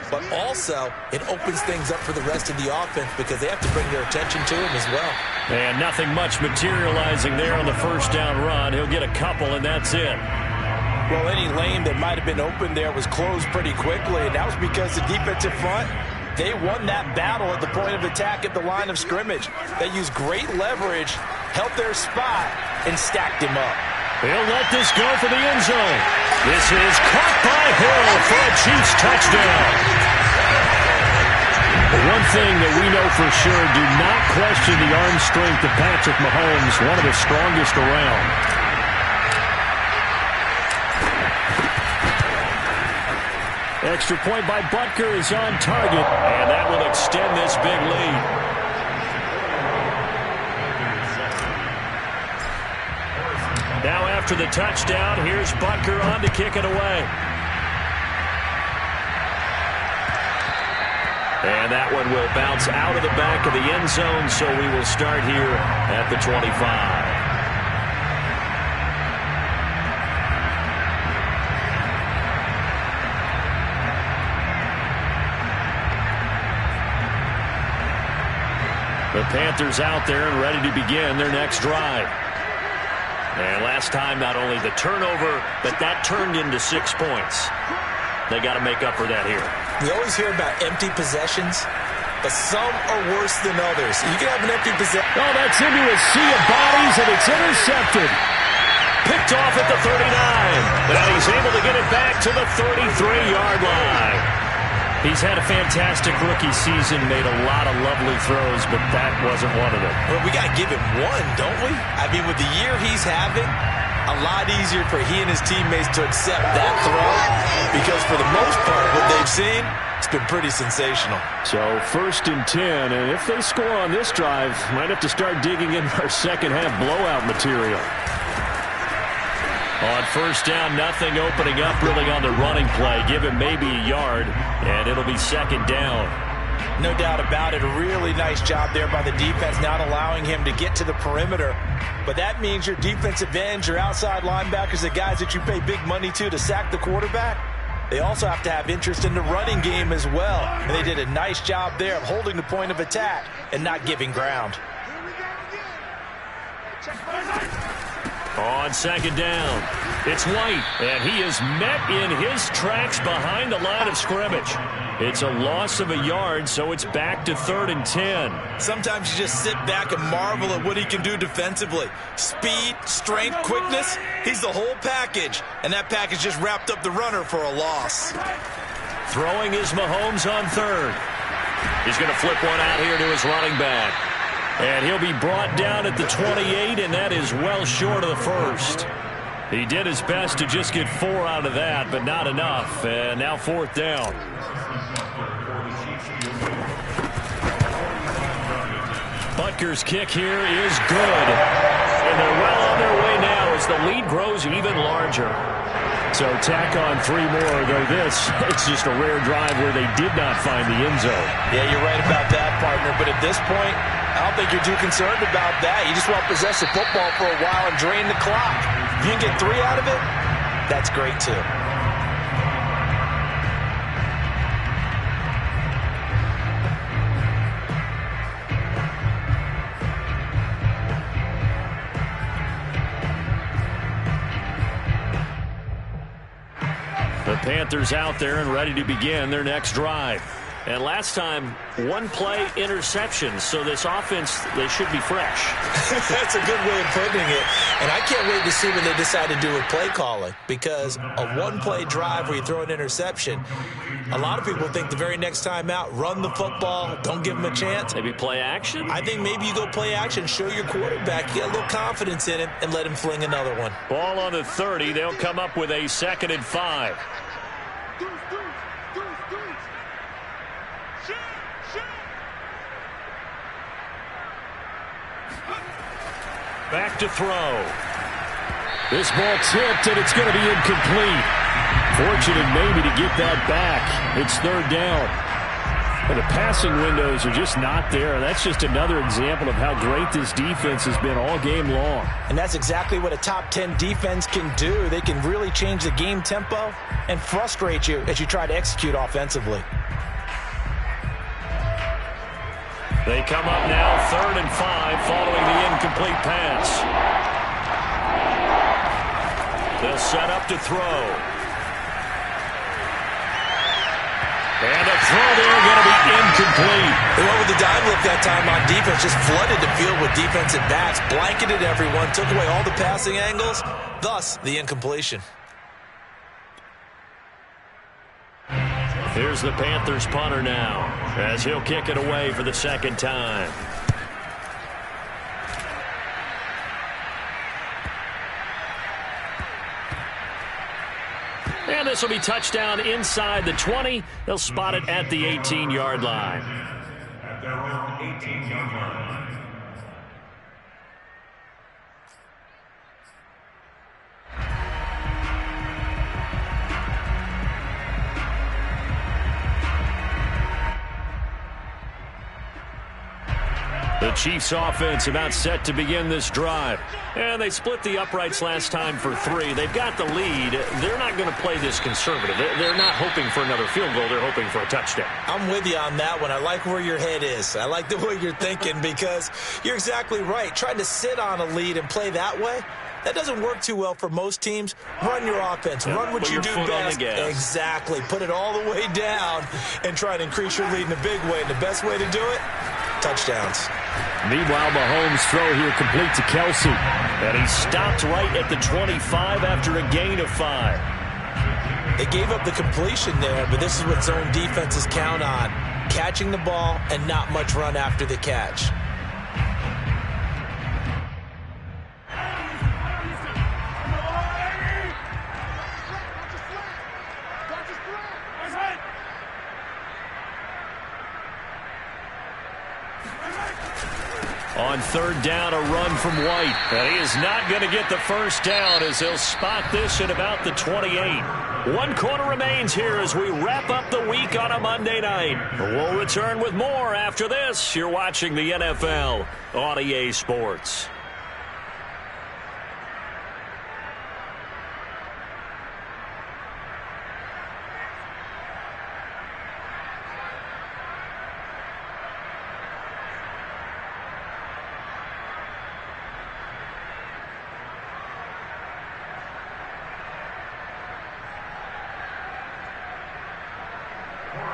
But also, it opens things up for the rest of the offense because they have to bring their attention to him as well. And nothing much materializing there on the first down run. He'll get a couple, and that's it. Well, any lane that might have been open there was closed pretty quickly, and that was because the defensive front, they won that battle at the point of attack at the line of scrimmage. They used great leverage, held their spot, and stacked him up. He'll let this go for the end zone. This is caught by Hill for a Chiefs touchdown. One thing that we know for sure, do not question the arm strength of Patrick Mahomes, one of the strongest around. Extra point by Butker is on target, and that will extend this big lead. Now after the touchdown, here's Butker on to kick it away. And that one will bounce out of the back of the end zone, so we will start here at the 25. The Panthers out there and ready to begin their next drive. And last time, not only the turnover, but that turned into 6 points. They got to make up for that here. We always hear about empty possessions, but some are worse than others. You can have an empty possession. Oh, that's into a sea of bodies, and it's intercepted. Picked off at the 39. And he's able to get it back to the 33-yard line. He's had a fantastic rookie season, made a lot of lovely throws, but that wasn't one of them. Well, we got to give him one, don't we? I mean, with the year he's having, a lot easier for he and his teammates to accept that throw because for the most part, what they've seen, it's been pretty sensational. So 1st and 10, and if they score on this drive, might have to start digging in our second half blowout material. On 1st down, nothing opening up really on the running play. Give him maybe a yard, and it'll be 2nd down. No doubt about it. A really nice job there by the defense, not allowing him to get to the perimeter. But that means your defensive ends, your outside linebackers, the guys that you pay big money to sack the quarterback, they also have to have interest in the running game as well. And they did a nice job there of holding the point of attack and not giving ground. On 2nd down, it's White, and he is met in his tracks behind the line of scrimmage. It's a loss of a yard, so it's back to 3rd and 10. Sometimes you just sit back and marvel at what he can do defensively. Speed, strength, quickness, he's the whole package. And that package just wrapped up the runner for a loss. Throwing is Mahomes on 3rd. He's going to flip one out here to his running back. And he'll be brought down at the 28, and that is well short of the 1st. He did his best to just get 4 out of that, but not enough. And now 4th down. Butker's kick here is good. And they're well on their way now as the lead grows even larger. So tack on 3 more, though it's just a rare drive where they did not find the end zone. Yeah, you're right about that, partner. But at this point, I don't think you're too concerned about that. You just want to possess the football for a while and drain the clock. If you can get 3 out of it, that's great too. The Panthers out there and ready to begin their next drive. And last time, 1-play interception. So this offense, they should be fresh. That's a good way of putting it. And I can't wait to see what they decide to do with play calling. Because a 1-play drive where you throw an interception, a lot of people think the very next time out, run the football, don't give them a chance. Maybe play action? I think maybe you go play action, show your quarterback, get a little confidence in him, and let him fling another one. Ball on the 30. They'll come up with a 2nd and 5. Back to throw. This ball tipped, and it's going to be incomplete. Fortunate maybe to get that back. It's 3rd down. And the passing windows are just not there. That's just another example of how great this defense has been all game long. And that's exactly what a top 10 defense can do. They can really change the game tempo and frustrate you as you try to execute offensively. They come up now 3rd and 5 following the incomplete pass. They'll set up to throw. And a throw there going to be incomplete. They went with the dime look that time on defense, just flooded the field with defensive backs, blanketed everyone, took away all the passing angles, thus the incompletion. Here's the Panthers punter now as he'll kick it away for the 2nd time. And this will be touchdown inside the 20. They'll spot it at the 18-yard line. At their own 18-yard line. The Chiefs offense about set to begin this drive. And they split the uprights last time for 3. They've got the lead. They're not going to play this conservative. They're not hoping for another field goal. They're hoping for a touchdown. I'm with you on that one. I like where your head is. I like the way you're thinking because you're exactly right. Trying to sit on a lead and play that way, that doesn't work too well for most teams. Run your offense. Run what you do best. Exactly. Put it all the way down and try to increase your lead in a big way. And the best way to do it, touchdowns. Meanwhile, Mahomes' throw here complete to Kelsey. And he stopped right at the 25 after a gain of 5. They gave up the completion there, but this is what zone defenses count on. Catching the ball and not much run after the catch. On third down, a run from White. And he is not going to get the first down as he'll spot this at about the 28. 1 quarter remains here as we wrap up the week on a Monday night. We'll return with more after this. You're watching the NFL on EA Sports.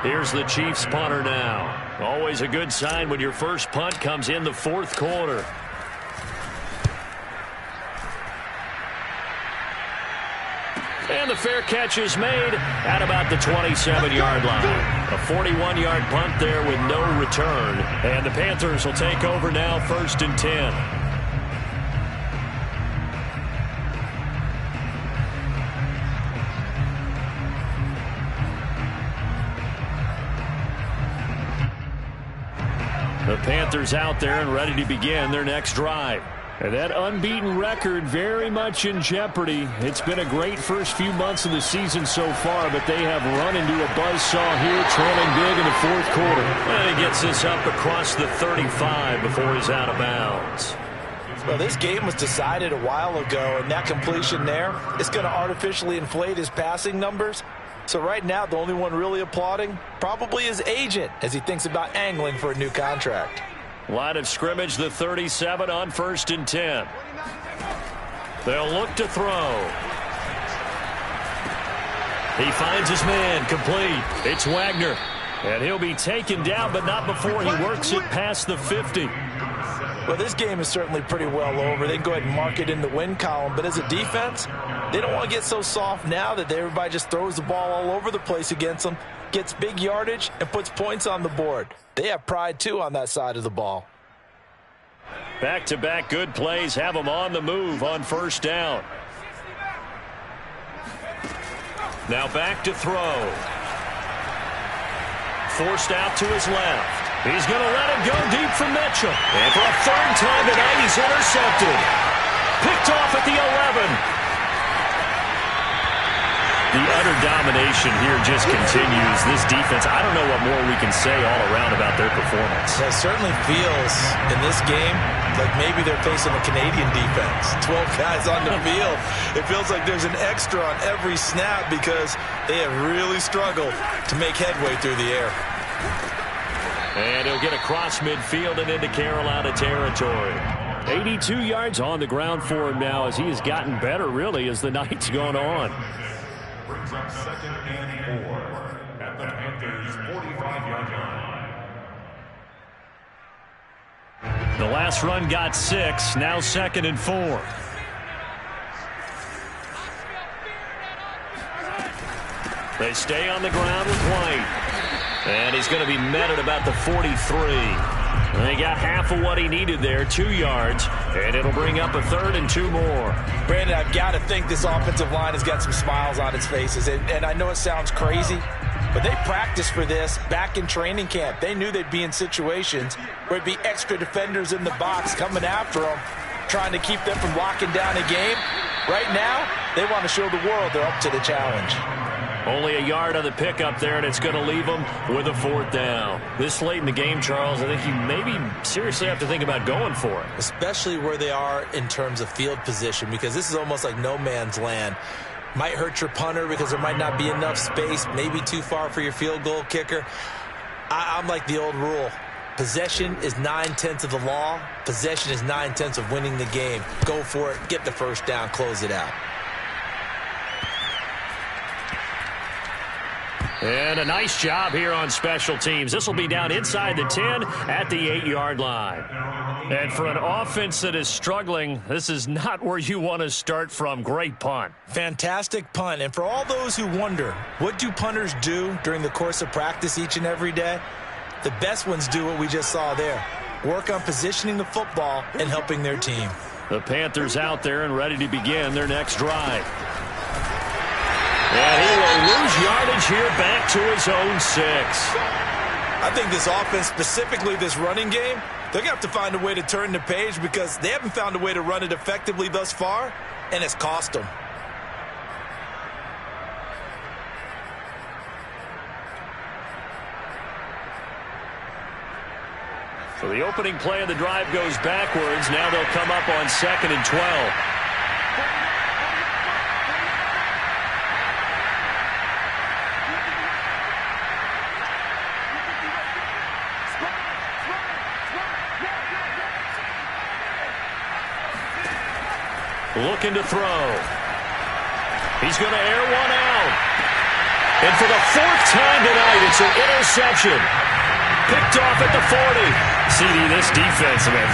Here's the Chiefs punter now. Always a good sign when your first punt comes in the fourth quarter. And the fair catch is made at about the 27-yard line. A 41-yard punt there with no return. And the Panthers will take over now, 1st and 10. The Panthers out there and ready to begin their next drive. And that unbeaten record very much in jeopardy. It's been a great first few months of the season so far, but they have run into a buzzsaw here, trailing big in the fourth quarter. And he gets this up across the 35 before he's out of bounds. Well, this game was decided a while ago, and that completion there is going to artificially inflate his passing numbers. So right now, the only one really applauding probably his agent as he thinks about angling for a new contract. Line of scrimmage, the 37 on 1st and 10. They'll look to throw. He finds his man, complete. It's Wagner. And he'll be taken down, but not before he works it past the 50. Well, this game is certainly pretty well over. They can go ahead and mark it in the win column. But as a defense, they don't want to get so soft now that everybody just throws the ball all over the place against them, gets big yardage, and puts points on the board. They have pride, too, on that side of the ball. Back-to-back good plays have them on the move on 1st down. Now back to throw. Forced out to his left. He's going to let it go deep for Mitchell. And for a third time tonight, he's intercepted. Picked off at the 11. The utter domination here just continues. This defense, I don't know what more we can say all around about their performance. It certainly feels in this game like maybe they're facing a Canadian defense. 12 guys on the field. It feels like there's an extra on every snap because they have really struggled to make headway through the air. And he'll get across midfield and into Carolina territory. 82 yards on the ground for him now as he has gotten better, really, as the night's gone on. Brings up 2nd and 4 at the Panthers' 45-yard line. The last run got 6, now 2nd and 4. They stay on the ground with White. And he's going to be met at about the 43. And they got half of what he needed there, 2 yards. And it'll bring up a 3rd and 2 more. Brandon, I've got to think this offensive line has got some smiles on its faces. And I know it sounds crazy, but they practiced for this back in training camp. They knew they'd be in situations where it'd be extra defenders in the box coming after them, trying to keep them from locking down a game. Right now, they want to show the world they're up to the challenge. Only a yard on the pickup there, and it's going to leave them with a 4th down. This late in the game, Charles, I think you maybe seriously have to think about going for it. Especially where they are in terms of field position, because this is almost like no man's land. Might hurt your punter because there might not be enough space, maybe too far for your field goal kicker. I'm like the old rule. Possession is 9/10 of the law. Possession is 9/10 of winning the game. Go for it, get the first down, close it out. And a nice job here on special teams. This will be down inside the 10 at the 8-yard line. And for an offense that is struggling, this is not where you want to start from. Great punt. Fantastic punt. And for all those who wonder, what do punters do during the course of practice each and every day? The best ones do what we just saw there. Work on positioning the football and helping their team. The Panthers out there and ready to begin their next drive. And he will lose yardage here back to his own 6. I think this offense, specifically this running game, they're going to have to find a way to turn the page because they haven't found a way to run it effectively thus far, and it's cost them. So the opening play of the drive goes backwards. Now they'll come up on 2nd and 12. Looking to throw. He's going to air one out. And for the 4th time tonight, it's an interception. Picked off at the 40. CD, this defense, man,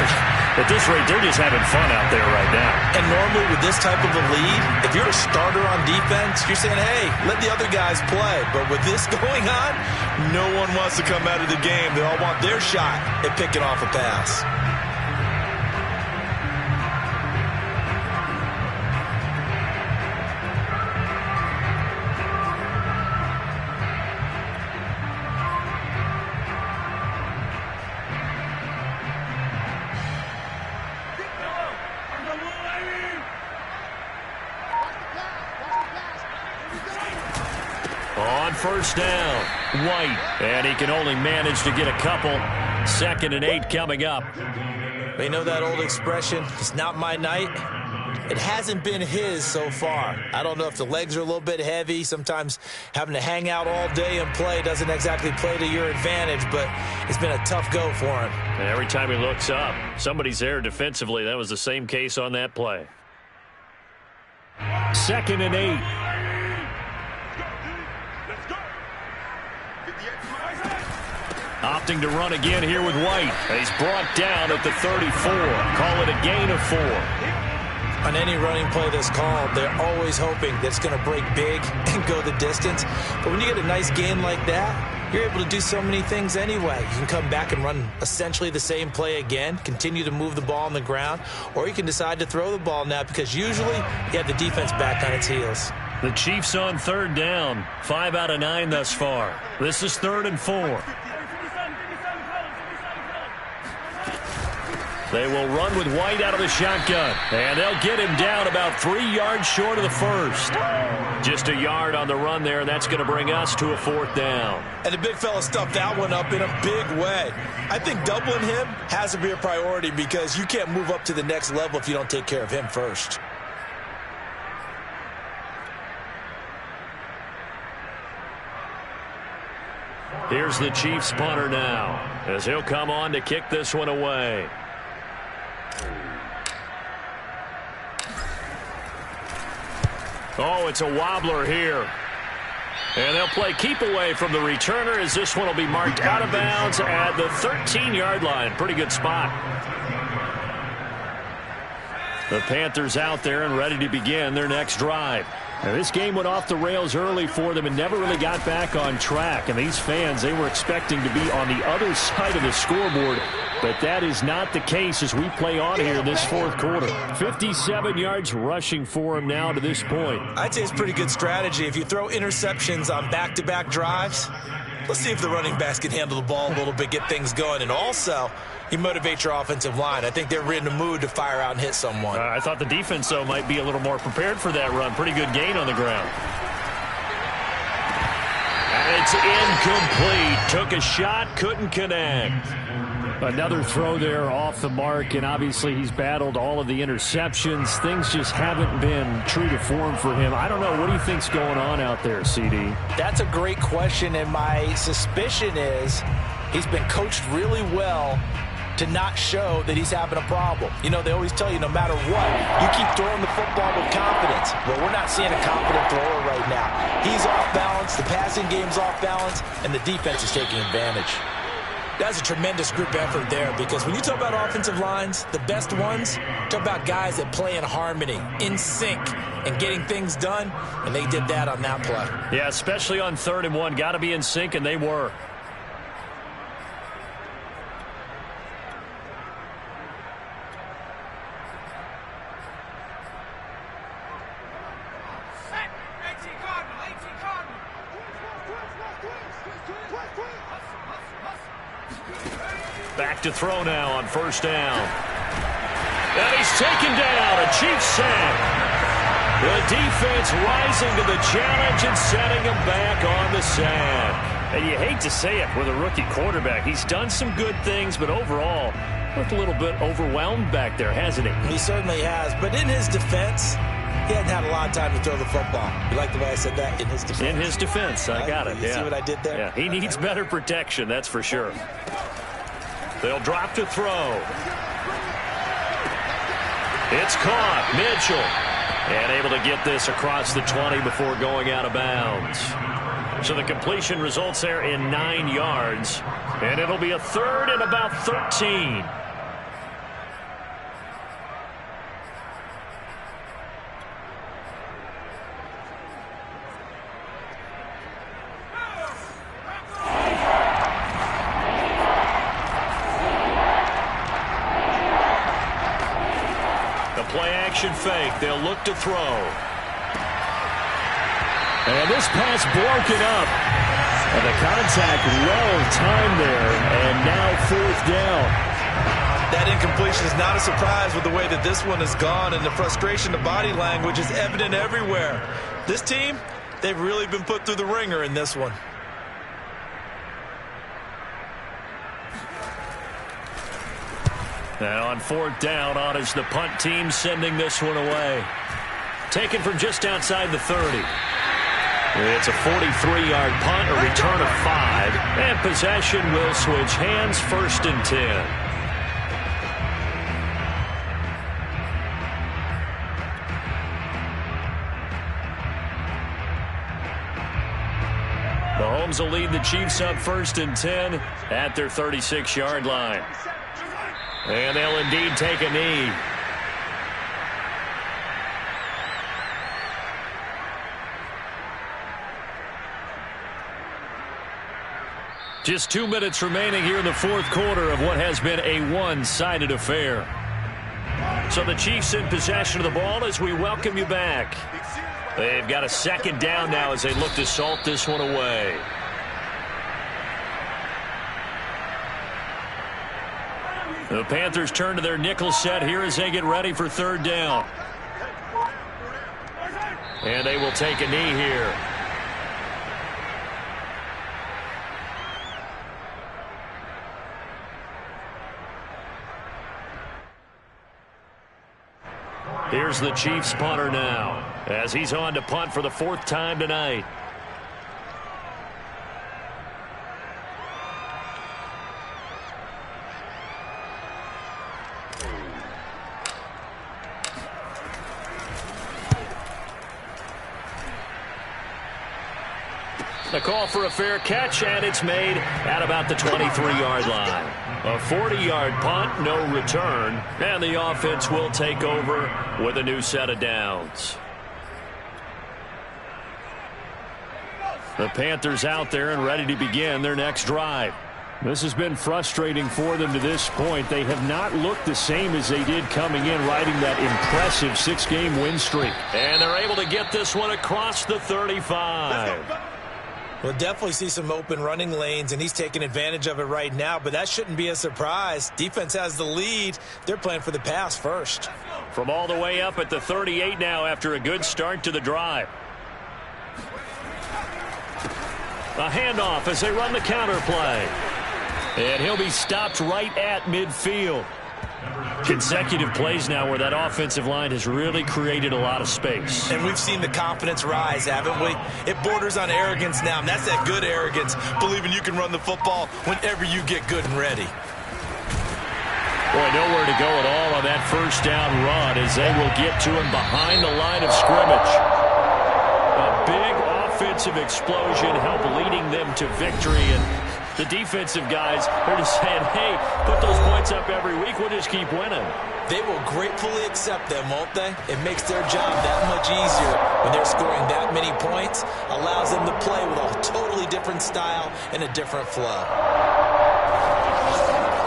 at this rate, they're just having fun out there right now. And normally with this type of a lead, if you're a starter on defense, you're saying, hey, let the other guys play. But with this going on, no one wants to come out of the game. They all want their shot at picking off a pass. On first down, White. And he can only manage to get a couple. 2nd and 8 coming up. They know that old expression, it's not my night. It hasn't been his so far. I don't know if the legs are a little bit heavy. Sometimes having to hang out all day and play doesn't exactly play to your advantage, but it's been a tough go for him. And every time he looks up, somebody's there defensively. That was the same case on that play. 2nd and 8. Opting to run again here with White. He's brought down at the 34. Call it a gain of 4. On any running play that's called, they're always hoping that it's going to break big and go the distance. But when you get a nice gain like that, you're able to do so many things anyway. You can come back and run essentially the same play again, continue to move the ball on the ground, or you can decide to throw the ball now because usually you have the defense back on its heels. The Chiefs on 3rd down. 5 out of 9 thus far. This is 3rd and 4. They will run with White out of the shotgun. And they'll get him down about 3 yards short of the 1st. Just a yard on the run there, and that's going to bring us to a 4th down. And the big fella stuffed that one up in a big way. I think doubling him has to be a priority because you can't move up to the next level if you don't take care of him first. Here's the Chiefs punter now as he'll come on to kick this one away. Oh, it's a wobbler here. And they'll play keep away from the returner as this one will be marked out of bounds at the 13-yard line. Pretty good spot. The Panthers out there and ready to begin their next drive. Now, this game went off the rails early for them and never really got back on track. And these fans, they were expecting to be on the other side of the scoreboard. But that is not the case as we play on here in this 4th quarter. 57 yards rushing for him now to this point. I'd say it's pretty good strategy. If you throw interceptions on back-to-back drives, let's see if the running backs can handle the ball a little bit, get things going. And also, you motivate your offensive line. I think they're in the mood to fire out and hit someone. I thought the defense, though, might be a little more prepared for that run. Pretty good gain on the ground. And it's incomplete. Took a shot, couldn't connect. Another throw there off the mark, and obviously he's battled all of the interceptions. Things just haven't been true to form for him. I don't know. What do you think's going on out there, CD? That's a great question, and my suspicion is he's been coached really well to not show that he's having a problem. You know, they always tell you no matter what, you keep throwing the football with confidence. Well, we're not seeing a confident thrower right now. He's off balance, the passing game's off balance, and the defense is taking advantage. That's a tremendous group effort there, because when you talk about offensive lines, the best ones, talk about guys that play in harmony, in sync, and getting things done, and they did that on that play. Yeah, especially on 3rd and 1. Got to be in sync, and they were. Back to throw now on 1st down. And he's taken down. A Chiefs sack. The defense rising to the challenge and setting him back on the sack. And you hate to say it with a rookie quarterback. He's done some good things, but overall, looked a little bit overwhelmed back there, hasn't he? He certainly has. But in his defense, he hadn't had a lot of time to throw the football. You like the way I said that? In his defense. In his defense. I got it. You see what I did there? Yeah, he needs better protection, that's for sure. They'll drop to throw. It's caught. Mitchell. And able to get this across the 20 before going out of bounds. So the completion results there in 9 yards. And it'll be a 3rd and about 13. Play-action fake. They'll look to throw. And this pass broken up. And the contact well timed there. And now 4th down. That incompletion is not a surprise with the way that this one has gone, and the frustration, the body language is evident everywhere. This team, they've really been put through the ringer in this one. Now on 4th down, on is the punt team sending this one away. Taken from just outside the 30. It's a 43-yard punt, a return of 5. And possession will switch hands, 1st and 10. Mahomes will lead the Chiefs up 1st and 10 at their 36-yard line. And they'll indeed take a knee. Just 2 minutes remaining here in the 4th quarter of what has been a one-sided affair. So the Chiefs in possession of the ball as we welcome you back. They've got a 2nd down now as they look to salt this one away. The Panthers turn to their nickel set here as they get ready for 3rd down. And they will take a knee here. Here's the Chiefs punter now as he's on to punt for the 4th time tonight. The call for a fair catch, and it's made at about the 23-yard line. A 40-yard punt, no return, and the offense will take over with a new set of downs. The Panthers out there and ready to begin their next drive. This has been frustrating for them to this point. They have not looked the same as they did coming in, riding that impressive 6-game win streak. And they're able to get this one across the 35. We'll definitely see some open running lanes, and he's taking advantage of it right now, but that shouldn't be a surprise. Defense has the lead. They're playing for the pass first. From all the way up at the 38 now after a good start to the drive. A handoff as they run the counter play. And he'll be stopped right at midfield. Consecutive plays now where that offensive line has really created a lot of space. And we've seen the confidence rise, haven't we? It borders on arrogance now, and that's that good arrogance, believing you can run the football whenever you get good and ready. Boy, nowhere to go at all on that 1st down run as they will get to him behind the line of scrimmage. A big offensive explosion helped leading them to victory, and The defensive guys are just saying, hey, put those points up every week. We'll just keep winning. They will gratefully accept them, won't they? It makes their job that much easier when they're scoring that many points. Allows them to play with a totally different style and a different flow.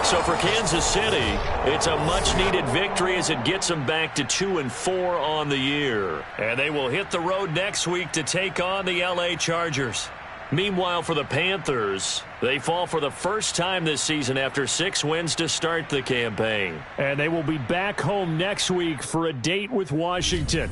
So for Kansas City, it's a much-needed victory as it gets them back to 2-4 on the year. And they will hit the road next week to take on the L.A. Chargers. Meanwhile, for the Panthers, they fall for the first time this season after 6 wins to start the campaign. And they will be back home next week for a date with Washington.